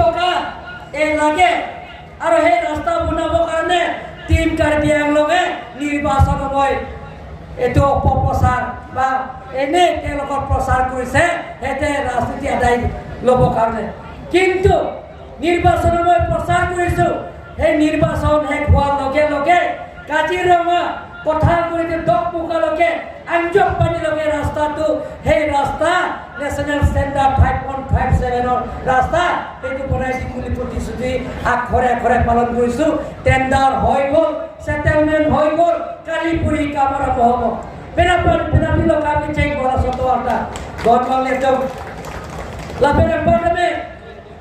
টকা লাগে আৰু সেই ৰাস্তা বনাবৰ কাৰণে টিম কাৰ্বি আংলঙে নিৰ্বাচন সময় এইটো অপপ্ৰচাৰ বা এনেই তেওঁলোকৰ প্ৰচাৰ কৰিছে সিহঁতে ৰাজনীতি আদায় ল'বৰ কাৰণে। কিন্তু নিৰ্বাচন মই প্ৰচাৰ কৰিছোঁ, সেই নিৰ্বাচন শেষ হোৱাৰ লগে লগে কাজিৰঙা কঁঠালগুৰিতে দহমুখালৈকে আঞ্জকপানীলৈকে ৰাস্তাটো সেই ৰাস্তা নেশ্যনেল ষ্টেণ্ডাৰ্ড 5.57ৰ ৰাস্তা সেইটো বনাই দিম বুলি প্ৰতিশ্ৰুতি আখৰে আখৰে পালন কৰিছোঁ। টেণ্ডাৰ হৈ গ'ল, সেটেলমেণ্ট হৈ গ'ল, কালি পুৰি কাম আৰম্ভ হ'ব। Pinapilo kami cek bola satu warna. Gonmal itu, lapor apa kami?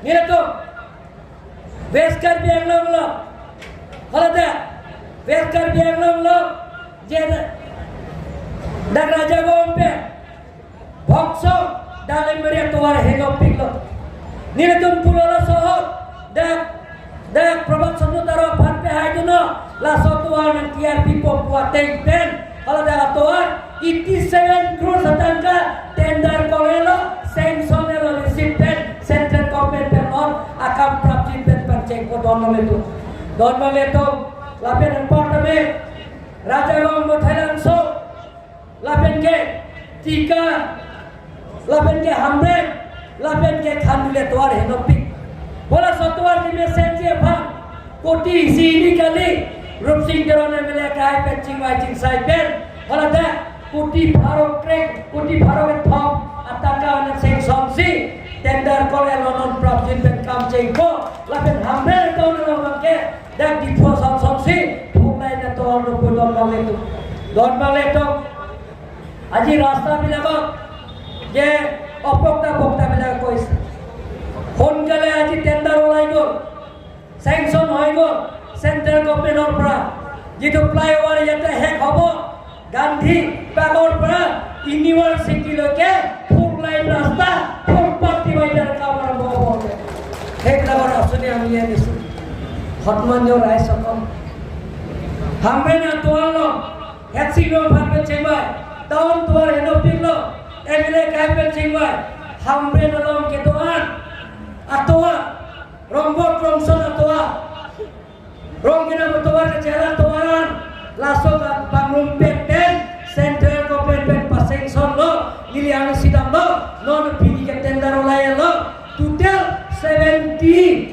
Ni tu, beskar biang long, kalau tak, beskar biang long, jadi dak raja gompe, boxo, dalam meriah tuar hengopik lo. Ni tu pulau la sohor, dak probat samudera pantai hai tu no, la satu warna tiar pipo buat pen. Kalau dah tuan, 87 crore satangka tender kolelo, sanction elo recipient central government penor akan prapti penceng ko donol itu, lapen empat Raja Long Thailand so, lapen ke tika, lapen ke hamre, lapen ke khandule tuar henopik, bola satuar di message apa, koti sini kali. Rup Singh Jarone मिले काय पेचिंग वाइचिंग साइड पेन kalau dah kuti farok trek kuti farok thom ataka anak sanction si tender kole lonon prapjin pen kam cengko lapen hamre tahun lawan ke dah ditho sanction si thumai na to ono don male to aji rasta bilagok je opokta bilagok kois সোনকালে আজি tender ওলাই গ'ল sanction হৈ গ'ল central গভৰ্নমেন্টৰ পৰা যেটো flyover ইয়াতে শেষ হ'ব গান্ধী বাগৰ পৰা ইউনিভাৰ্চিটিলৈকে 4 লাইন ৰাস্তা ফুটপাথ ডিভাইডাৰ কাম আৰম্ভ হ'ব সেইবিলাকৰ আঁচনি আমি আনিছোঁ সন্মানীয় ৰাইজ সকল হামৰে না তোৱাল হেচিলো ভাবে চেবাই টাউন তোৱাৰ হেনপিলো এমএলএ কাইপে চেবাই হামৰে নলম কে তোৱান আতোৱা ৰংবত ৰংসন আতোৱা Rong kita bertuar ke jalan tuaran, langsung ke bangun peten, central government pasang solo, lilian sidang lo, non pilih ke tender oleh lo, total 72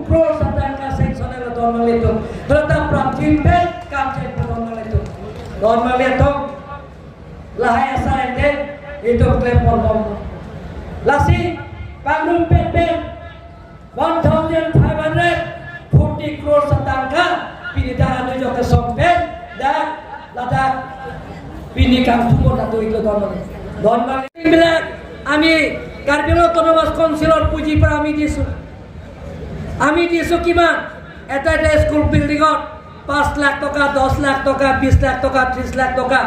crore satangka sanction lo donal itu, tetap prapjin pen, kamcen donal itu, donal itu, lahai asal ente, itu klepon donal, lasi bangun peten, 1,540 crore satangka pinidahan itu ke sompen dan ladak pinikam tumo datu itu donal bilang ami Karbiang Autonomous Councilor puji para ami disu kiman eta school building 5 lakh টাকা 10 লাখ টাকা 20 লাখ টাকা 30 লাখ টাকা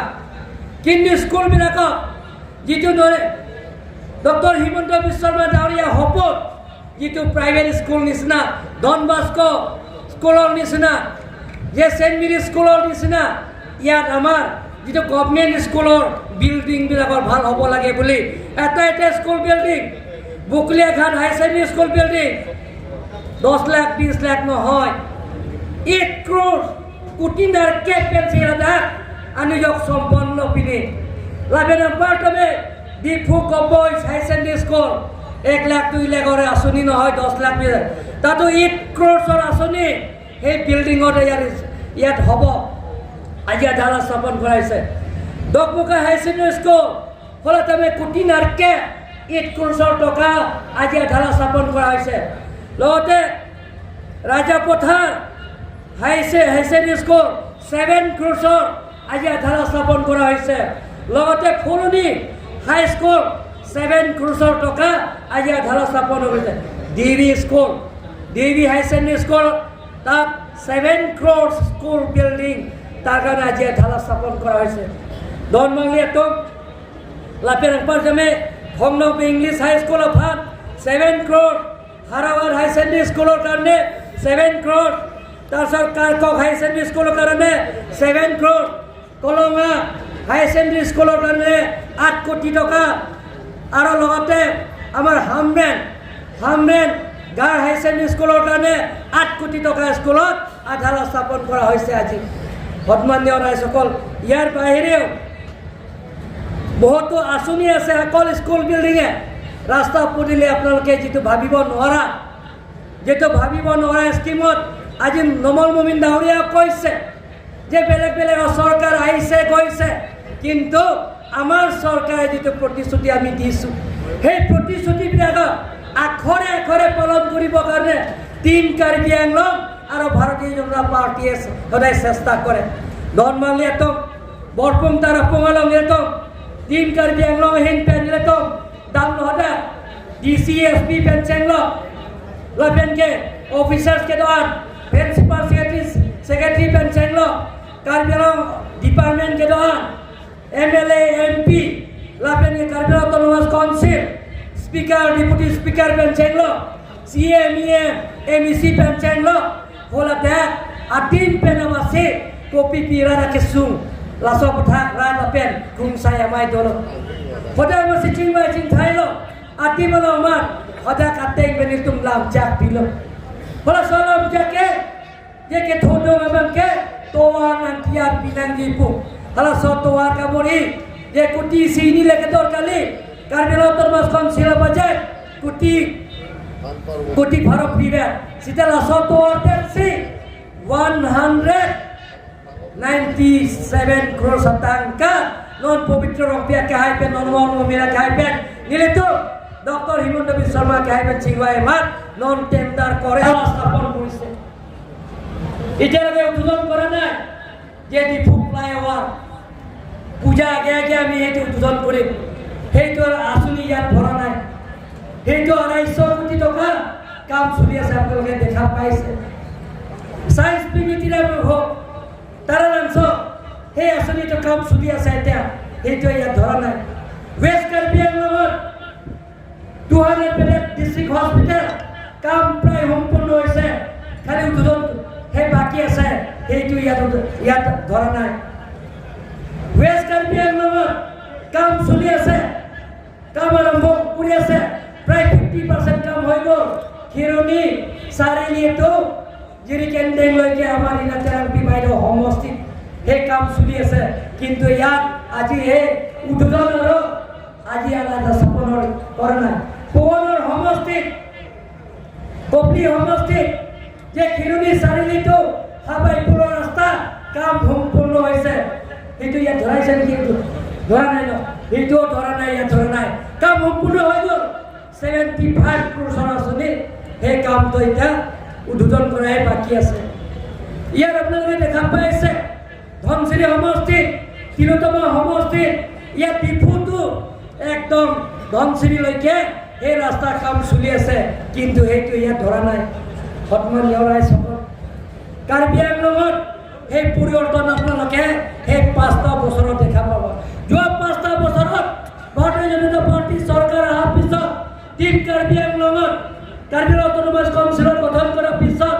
কিন্তু school বিলাকক যেটো doctor Himanta Biswa Sarma ডাঙৰীয়া হপত যেটো private school নিচিনা ডন বাস্কো স্কুলৰ নিচিনা যে সেন্ট মেৰী স্কুলৰ নিচিনা ইয়াত আমাৰ যেটো গভৰ্নমেন্ট স্কুলৰ বিল্ডিং বিলাকৰ ভাল হ'ব লাগে বুলি এটা school building Bukliya Ghat high secondary school building 10 lakh 20 lakh নহয় 8 crore কুটিনাৰ কেপেন্সি আদা আনিজক সম্পন্ন পিনে লাভেন পাৰ্টমে ডিফু কবই হাই সেকেন্ডাৰী স্কুল 1 লাখ 2 লাখৰ আঁচনি নহয় 10 লাখ তাতো 8 crore আঁচনি সেই বিল্ডিঙত ইয়াত হ'ব আজি ঢালা স্থাপন কৰাইছে দকমুখা হাই সেকেন্ডাৰী স্কুল ফলত আমি কুটিনাৰকে 8 crore টকা আজি ঢালা স্থাপন কৰা হৈছে লগতে ৰাজাপথাৰ হাই সেকেন্ডাৰী স্কুল 7 crore আজি ঢালা স্থাপন কৰা হৈছে লগতে ফুলনি হাই স্কুল 7 crore টকা আজি ঢালা স্থাপন হৈছে ডিবি হাই সেকেন্ডাৰী স্কুল তাত 7 crore স্কুল বিল্ডিং তাৰ কাৰণে আজি ঢালা স্থাপন কৰা হৈছে দনমাংলি তো লাপেৰাং পাৰজামে ভংনং English high school of 7 crore হাৰাৱাৰ হাই সেকেন্ডাৰী স্কুলৰ কাৰণে 7 crore তাৰপিছত কাৰকক হাই সেকেন্ডাৰী স্কুলৰ কাৰণে 7 crore কলঙা হাই সেকেন্ডাৰী স্কুলৰ কাৰণে 8 কোটি টকা আৰু লগতে আমাৰ হামৰেন গাঁৱৰ হাই ছেকেণ্ডেৰী স্কুলৰ কাৰণে 8 কোটি টকা স্কুলত আধাৰা স্থাপন কৰা হৈছে আজি। সন্মানীয় ৰাইজসকল, ইয়াৰ বাহিৰেও বহুতো আঁচনি আছে। অকল স্কুল বিল্ডিঙে ৰাস্তা পদূলি আপোনালোকে যিটো ভাবিব নোৱাৰা স্কিমত আজি নমল মুমিন ডাঙৰীয়াই কৈছে যে বেলেগ বেলেগ চৰকাৰ আহিছে গৈছে, কিন্তু আমাৰ চৰকাৰে যিটো প্ৰতিশ্ৰুতি আমি দিছোঁ সেই প্ৰতিশ্ৰুতিবিলাকক আখৰে আখৰে পালন কৰিবৰ কাৰণে টিম কাৰ্বি আংলং আৰু ভাৰতীয় জনতা পাৰ্টিয়ে সদায় চেষ্টা কৰে। ধনমাল লেটম বৰপুং তাৰাপুং আলং লেটম টিম কাৰ্বি আংলং হিং পেন লেটম দাম লহদা DCSP পেনচেংলো lapen ke officers ke doan principal secretary pencenglo Karbi department ke doan MLA MP lapen ke Karbi autonomous council speaker deputy speaker pencenglo CMEM MEC pencenglo hola da atin penamase kopi pira na kesung laso putha ra lapen kung saya mai dolo hoda masih cing thailo ati malo mat hoda kateng benitum lam jak bilo hola salam jake ye ke thodo ngam ke towa nang tiar pinang jipu hala so towa kamori ye kuti sini leke tor kali Karbilo termas konsila budget kuti bharap privet sitala so towa tensi 197 crore satangka non pavitra rupiah ke haipen non wong mera ke haipen nilai Dr. Himanta Biswa Sharma ke haipen chingwai mat non tender kore স্থাপন কৰিছে। এতিয়ালৈকে উদ্বোধন কৰা নাই যে Diphu flyover পূজা আগে আগে আমি সেইটো উদ্বোধন কৰিম, সেইটো আঁচনি ইয়াত ভৰা নাই। সেইটো 250 কোটি টকা কাম চলি আছে, আপোনালোকে দেখা পাইছে। সায়েন্স বিউটিৰ হওক তাৰে অংশ সেই আঁচনিটো কাম চলি আছে, এতিয়া সেইটো ইয়াত ধৰা নাই। ৱেষ্ট কাৰ্বি আংলঙত 200 বেডেড ডিষ্ট্ৰিক্ট হস্পিটেল কাম প্ৰায় সম্পূৰ্ণ হৈছে, খালি উদ্বোধন সেই বাকী আছে, সেইটো ইয়াত ধৰা নাই। ৱেষ্ট কাৰ্বি আংলঙত কাম চলি আছে, কাম আৰম্ভ কৰি আছে, প্ৰায় 50% কাম হৈ গ'ল। খিৰণী চাৰিআলিটো জিৰিকেণ্ডেংলৈকে আমাৰ ইলাতেৰাং বিমাইৰ সমষ্টিত সেই কাম চলি আছে, কিন্তু ইয়াত আজি সেই উদ্বোধন আৰু আজি আলাদা স্থাপনৰ কৰা নাই। পৱনৰ সমষ্টিত কপলি সমষ্টিত যে খিৰণী চাৰিআলিটো হাবাইপুৰৰ ৰাস্তা কাম সম্পূৰ্ণ হৈছে, সেইটো ইয়াত ধৰাইছে নেকি? ধৰা নাই ন, সেইটোও ধৰা নাই, ইয়াত ধৰা নাই। কাম সম্পূৰ্ণ হৈ গ'ল, 75 ক্ৰ'ৰ আঁচনি সেই কামটো এতিয়া উদ্বোধন কৰাই বাকী আছে। ইয়াত আপোনালোকে দেখা পাইছে ধনশিৰি সমষ্টিত, তিলোত্তমা সমষ্টিত, ইয়াত ডিফুটো একদম ধনশিৰিলৈকে এই ৰাস্তাৰ কাম চলি আছে, কিন্তু সেইটো ইয়াত ধৰা নাই। সন্মানীয় ৰাইজসকল, কাৰ্বি আংলঙত সেই পৰিৱৰ্তন আপোনালোকে সেই 5টা বছৰত দেখা পাব। যোৱা 5টা বছৰত ভাৰতীয় জনতা পাৰ্টি চৰকাৰ অহাৰ পিছত টিম কাৰ্বি আংলঙত কাৰ্বি অট'নমাছ কাউন্সিলৰ গঠন কৰাৰ পিছত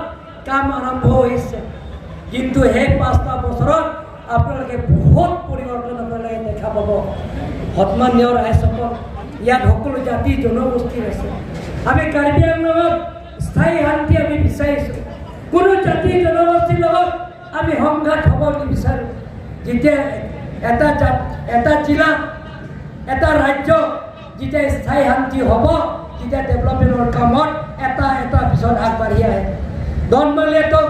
কাম আৰম্ভ হৈছে, কিন্তু সেই 5টা বছৰত আপোনালোকে বহুত পৰিৱৰ্তন আপোনালোকে দেখা পাব। সন্মানীয় ৰাইজসকল, ইয়াত সকলো জাতি জনগোষ্ঠী আছে। আমি কাৰ্বি আংলঙত স্থায়ী শান্তি আমি বিচাৰিছোঁ, কোনো জাতি জনগোষ্ঠীৰ লগত আমি সংঘাত হ'ব নিবিচাৰোঁ। যেতিয়া এটা জিলা এটা ৰাজ্য যেতিয়া স্থায়ী শান্তি হ'ব, তেতিয়া ডেভেলপমেণ্টৰ কামত এটা পিছত আগবাঢ়ি আহে। ধনমালিয়াটো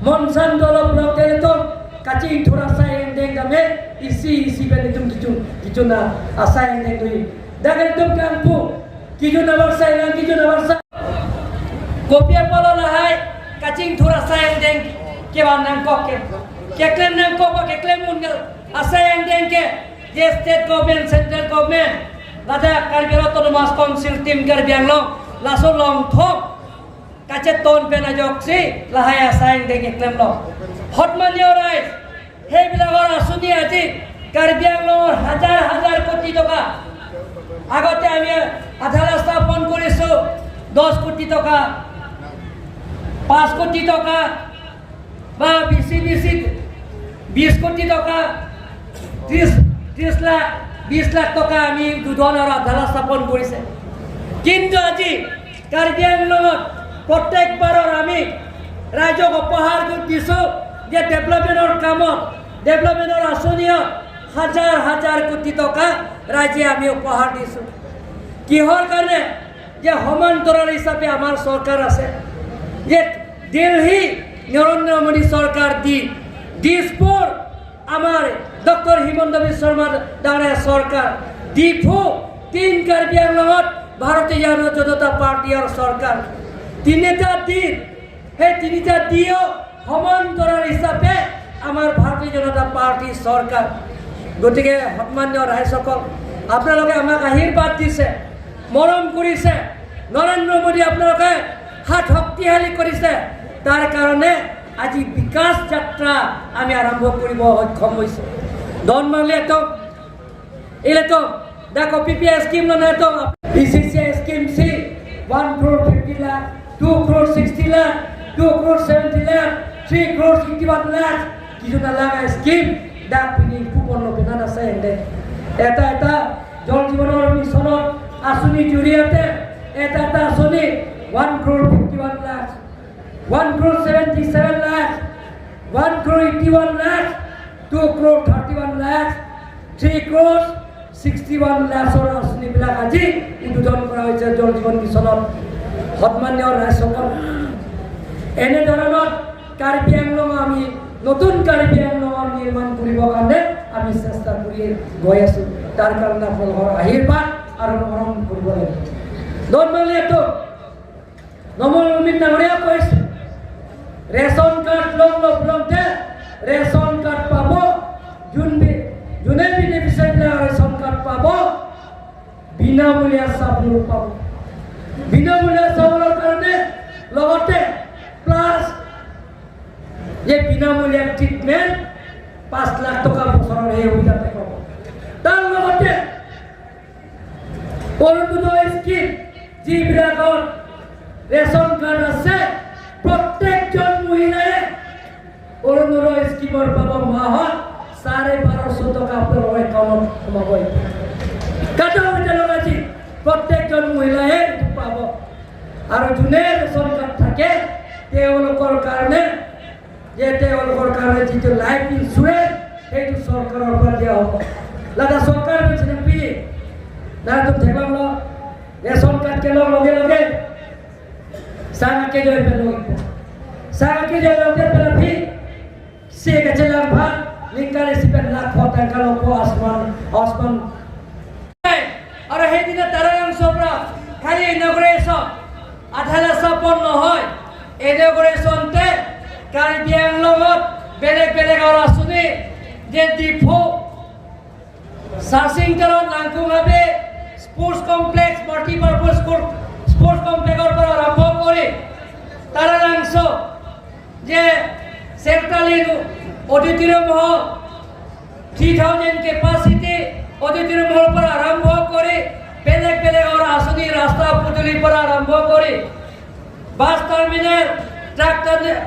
মনচান দলক ব্লকেটো কাচিং থোৰা চাই এণ্ডেং গামে isi benitum kicu na asai endeng dui dagan tum kampu kicu na barsa ilang kicu na barsa kopia polo lahai kacing thura sai endeng ke wanang koke keklem nang koko keklem mungal asai endeng ke je state government central government lada Karbi Autonomous Council tim Karbi Anglong laso long thok kace ton pena joksi lahai asai endeng keklem lo hotmanyo rais সেইবিলাকৰ আঁচনি আজি কাৰ্বি আংলঙৰ হাজাৰ কোটি টকা। আগতে আমি আধা ৰাস্তা স্থাপন কৰিছোঁ 10 কোটি টকা, 5 কোটি টকা বা বেছি 20 কোটি টকা, 30 লাখ 20 লাখ টকা আমি দুধন আৰু আধা ৰাস্তা স্থাপন কৰিছে। কিন্তু আজি কাৰ্বি আংলঙত প্ৰত্যেকবাৰৰ আমি ৰাইজক উপহাৰ দিছোঁ যে ডেভেলপমেণ্টৰ কামত ডেভেলপমেণ্টৰ আঁচনিত হাজাৰ হাজাৰ কোটি টকা ৰাইজে আমি উপহাৰ দিছোঁ। কিহৰ কাৰণে? যে সমান্তৰাল হিচাপে আমাৰ চৰকাৰ আছে, যে দিল্লী নৰেন্দ্ৰ মোদী চৰকাৰ দিছপুৰ আমাৰ ডক্টৰ হিমন্ত বিশ্ব শৰ্মা ডাঙৰীয়া চৰকাৰ, ডিফু 3 কাৰ্বি আংলঙত ভাৰতীয় জনতা পাৰ্টীৰ চৰকাৰ। তিনিটা দিন, সেই তিনিটা দিও সমান্তৰাল হিচাপে আমাৰ ভাৰতীয় জনতা পাৰ্টীৰ চৰকাৰ। গতিকে সন্মান্য ৰাইজসকল, আপোনালোকে আমাক আশীৰ্বাদ দিছে, মৰম কৰিছে, নৰেন্দ্ৰ মোদী আপোনালোকে হাত শক্তিশালী কৰিছে, তাৰ কাৰণে আজি বিকাশ যাত্ৰা আমি আৰম্ভ কৰিব সক্ষম হৈছোঁ। নৰ্মালি এটো দেখো PPI স্কিম না তো BCCI scheme C 1 crore 50 lakh, 2 crore 60 lakh, 2 crore 70 lakh, 3 crore 81 lakh কিছু না লাগা স্কিম ডাক পিনি কুপন লোকেন আছে এন্ডে এটা জল জীবনৰ মিছনত আঁচনি জৰিয়তে এটা আঁচনি 1 crore 51 lakh, 1 crore 77 lakh, 1 crore 81 lakh, 2 crore 31 lakh, 3 crore 61 লাখৰ আঁচনিবিলাক আজি উদ্বোধন কৰা হৈছে জল জীৱন মিছনত। সন্মানীয় ৰাইজসকল, এনেধৰণৰ কাৰ্বি আংলং আমি নতুন কাৰ্বি আংলং নিৰ্মাণ কৰিবৰ কাৰণে আমি চেষ্টা কৰি গৈ আছোঁ। তাৰ কাৰণে আপোনালোকৰ আশীৰ্বাদ আৰু মৰম কৰিব লাগিব। নৰ্মালি এইটো নমোমিন ডাঙৰীয়া কৈছে, ৰেচন কাৰ্ড লওঁতে ৰেচন কাৰ্ড পাব, যোনে বেনিফিচিয়াৰীবিলাক ৰেচন কাৰ্ড পাব, বিনামূলীয়া চাউল পাব। বিনামূলীয়া চাউলৰ কাৰণে লগতে প্লাছ যে বিনামূলীয়া ট্ৰিটমেণ্ট 5 লাখ টকা বছৰৰ সেই সুবিধা পাব। তাৰ লগতে অৰুণোদয় স্কিম যিবিলাকৰ ৰেচন কাৰ্ড আছে, প্ৰত্যেকজন মহিলাই অৰুণোদয় স্কিমৰ পাব মাহত 1250 টকা আপোনালোকৰ একাউণ্টত সোমাব। কাটা লগাইছি প্ৰত্যেকজন মহিলাই পাব। আৰু যোনে ৰেচন কাৰ্ড থাকে তেওঁলোকৰ কাৰণে যিটো লাইফ ইঞ্চুৰেঞ্চ সেইটো চৰকাৰৰ পৰা দিয়া হ'ব। লাগা চৰকাৰ পি না তো থেকলাম রেশন কার্ড কেন লগে লগে সারাকে জয় পেল সারাকে জয় লগে পেল ভি সে গেছে ভাত লিঙ্কারে সিপেন লাখ টাকা লোক আসমান আর সেই দিনে তারা অংশ খালি ইনগ্রেশন আধালা স্থাপন নহয়। ইনগ্রেশনতে কাৰ্বি আংলঙত বেলেগ বেলেগ আৰ আঁচনি যে ডিফু সাৰ্চিংটাৰত লাংকুভাবে স্পোৰ্টস কমপ্লেক্স মাল্টিপাৰপাস স্পোৰ্টস কমপ্লেক্সৰ পৰা আৰম্ভ কৰি তাৰাংশ যে সেন্ট্ৰালিন অডিটোৰিয়াম হল 3000 কেপাসিটি অডিটোৰিয়াম হল পৰা আৰম্ভ কৰি বেলেগ বেলেগ আৰ আঁচনি ৰাস্তা পদূলিৰ পৰা আৰম্ভ কৰি bus terminal truck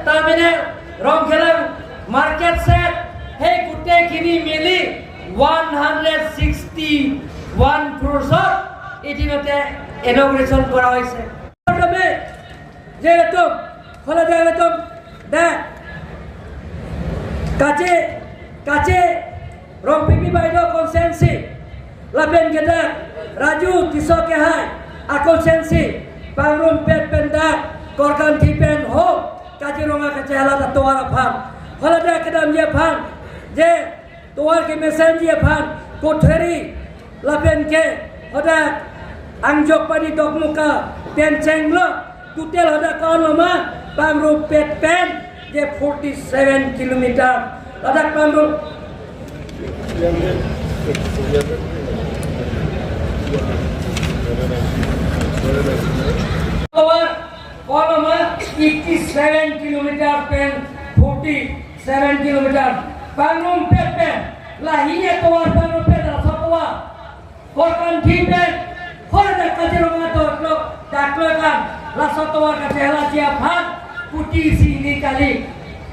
terminal Rangkhela market set সেই গোটেইখিনি মিলি 161 crores এদিনতে ইনগ্রেশন করা হয়েছে। যেহেতু ফলে কাছে কাছে রংপিপি বাইদেউ কনসেন্সি লাভেন গেদা রাজু তিসকে হাই আকনসেন্সি পাংরুম পেট পেন্দা করকান থিপেন হো কাজিরঙা কাছে হালাদা তোয়ার ফান ফলে কেদাম যে ফান যে তোয়ার के मेसेज ये फान कोठरी लापेन के होदा आंजोक पानी डगमुका पेनचेंगलो टोटल होदा कौनमा पांगरु पेट पेन जे 47 किलोमीटर होदा पांगरु कौनमा 87 किलोमीटर पेन 47 kilometre Bangun pepen, lahirnya tuan bangun pepen rasa tua, korban tipen, korban kacirungan tu daklokan rasa tua kacela siapan putih sini kali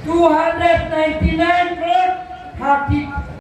299 crore hati